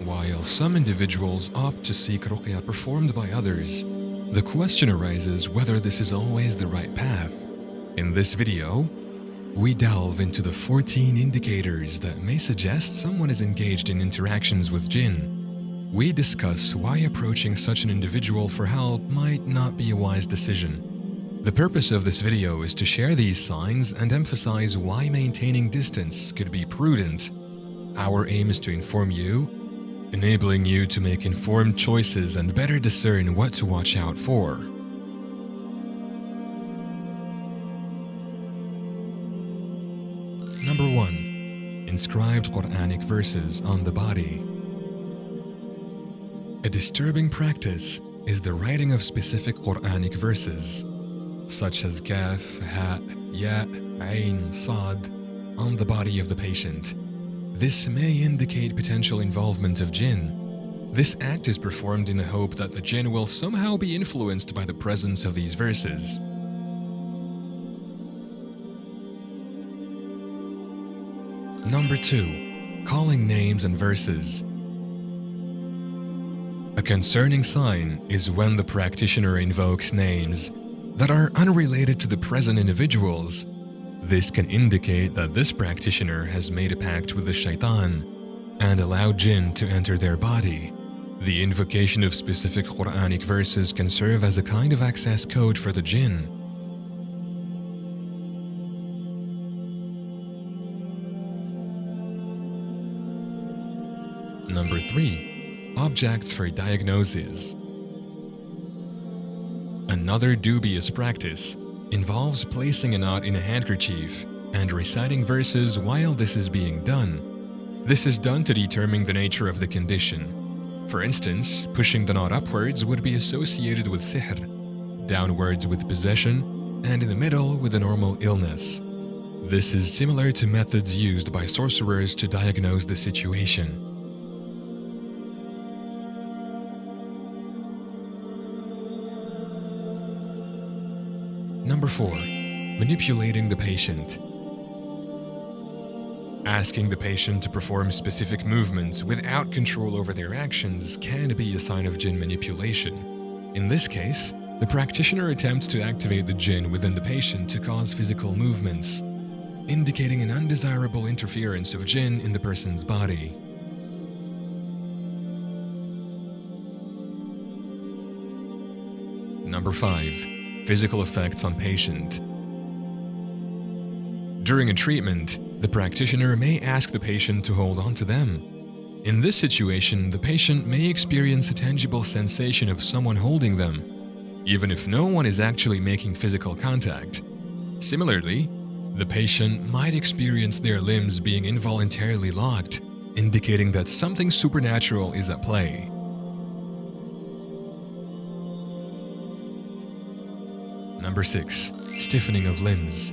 While some individuals opt to seek ruqya performed by others, the question arises whether this is always the right path. In this video, we delve into the 14 indicators that may suggest someone is engaged in interactions with jinn. We discuss why approaching such an individual for help might not be a wise decision. The purpose of this video is to share these signs and emphasize why maintaining distance could be prudent. Our aim is to inform you, enabling you to make informed choices and better discern what to watch out for. Number 1. Inscribed Quranic verses on the body. A disturbing practice is the writing of specific Quranic verses, such as Kaf, Ha, Ya, Ain, Sad, on the body of the patient. This may indicate potential involvement of jinn. This act is performed in the hope that the jinn will somehow be influenced by the presence of these verses. Number 2. Calling names and verses. A concerning sign is when the practitioner invokes names that are unrelated to the present individuals. This can indicate that this practitioner has made a pact with the shaitan and allowed jinn to enter their body. The invocation of specific Quranic verses can serve as a kind of access code for the jinn. Number 3. Objects for diagnosis. Another dubious practice involves placing a knot in a handkerchief and reciting verses while this is being done. This is done to determine the nature of the condition. For instance, pushing the knot upwards would be associated with sihr, downwards with possession, and in the middle with a normal illness. This is similar to methods used by sorcerers to diagnose the situation. Number 4. Manipulating the patient. Asking the patient to perform specific movements without control over their actions can be a sign of jinn manipulation. In this case, the practitioner attempts to activate the jinn within the patient to cause physical movements, indicating an undesirable interference of jinn in the person's body. Number 5. Physical effects on patient. During a treatment, the practitioner may ask the patient to hold on to them. In this situation, the patient may experience a tangible sensation of someone holding them, even if no one is actually making physical contact. Similarly, the patient might experience their limbs being involuntarily locked, indicating that something supernatural is at play. Number 6. Stiffening of limbs.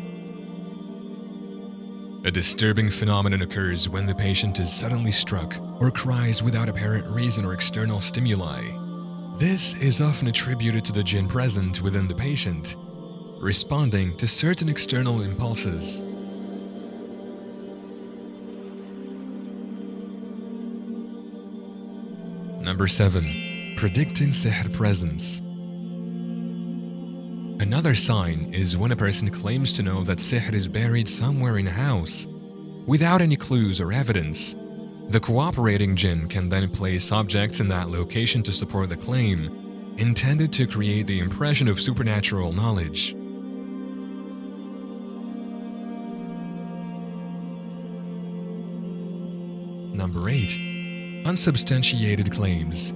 A disturbing phenomenon occurs when the patient is suddenly struck or cries without apparent reason or external stimuli. This is often attributed to the jinn present within the patient, responding to certain external impulses. Number 7. Predicting sihr presence. Another sign is when a person claims to know that sihr is buried somewhere in a house, without any clues or evidence. The cooperating jinn can then place objects in that location to support the claim, intended to create the impression of supernatural knowledge. Number 8. Unsubstantiated claims.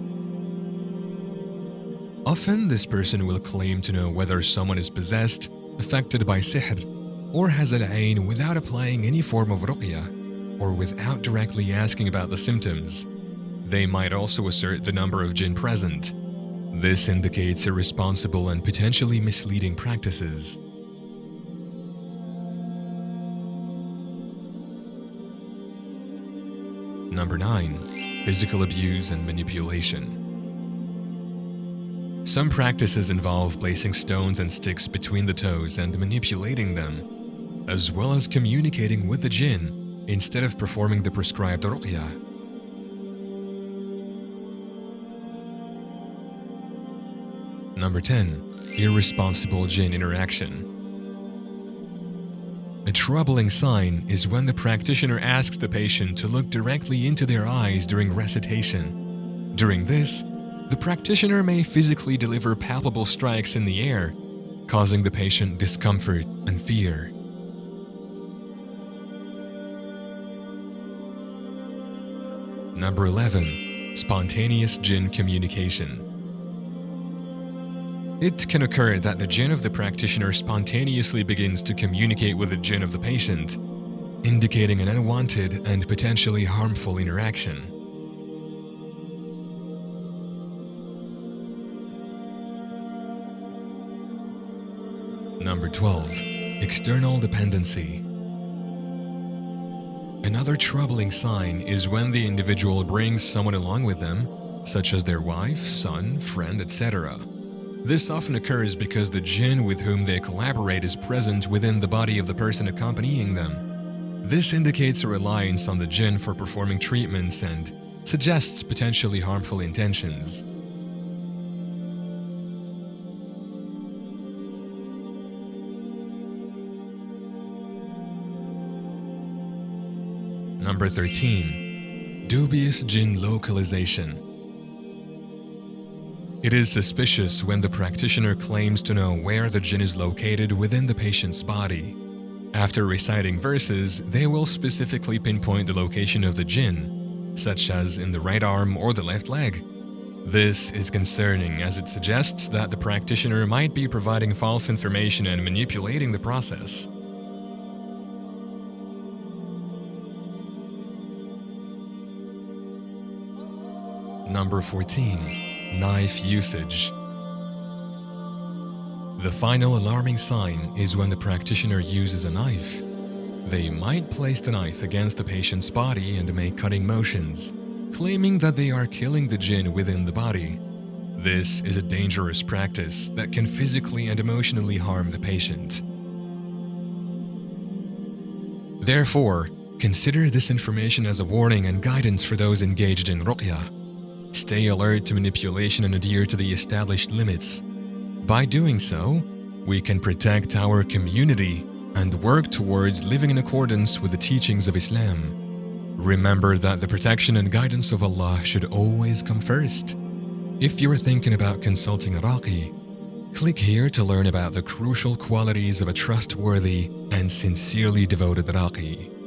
Often, this person will claim to know whether someone is possessed, affected by sihr, or has al-ayn without applying any form of ruqya, or without directly asking about the symptoms. They might also assert the number of jinn present. This indicates irresponsible and potentially misleading practices. Number 9. Physical abuse and manipulation. Some practices involve placing stones and sticks between the toes and manipulating them, as well as communicating with the jinn instead of performing the prescribed ruqya. Number 10. Irresponsible jinn interaction. A troubling sign is when the practitioner asks the patient to look directly into their eyes during recitation. During this, the practitioner may physically deliver palpable strikes in the air, causing the patient discomfort and fear. Number 11. Spontaneous jinn communication. It can occur that the jinn of the practitioner spontaneously begins to communicate with the jinn of the patient, indicating an unwanted and potentially harmful interaction. Number 12. External dependency. Another troubling sign is when the individual brings someone along with them, such as their wife, son, friend, etc. This often occurs because the jinn with whom they collaborate is present within the body of the person accompanying them. This indicates a reliance on the jinn for performing treatments and suggests potentially harmful intentions. Number 13. Dubious jinn localization. It is suspicious when the practitioner claims to know where the jinn is located within the patient's body. After reciting verses, they will specifically pinpoint the location of the jinn, such as in the right arm or the left leg. This is concerning as it suggests that the practitioner might be providing false information and manipulating the process. Number 14. Knife usage. The final alarming sign is when the practitioner uses a knife. They might place the knife against the patient's body and make cutting motions, claiming that they are killing the jinn within the body. This is a dangerous practice that can physically and emotionally harm the patient. Therefore, consider this information as a warning and guidance for those engaged in ruqyah. Stay alert to manipulation and adhere to the established limits. By doing so, we can protect our community and work towards living in accordance with the teachings of Islam. Remember that the protection and guidance of Allah should always come first. If you're thinking about consulting a Raqī, click here to learn about the crucial qualities of a trustworthy and sincerely devoted Raqī.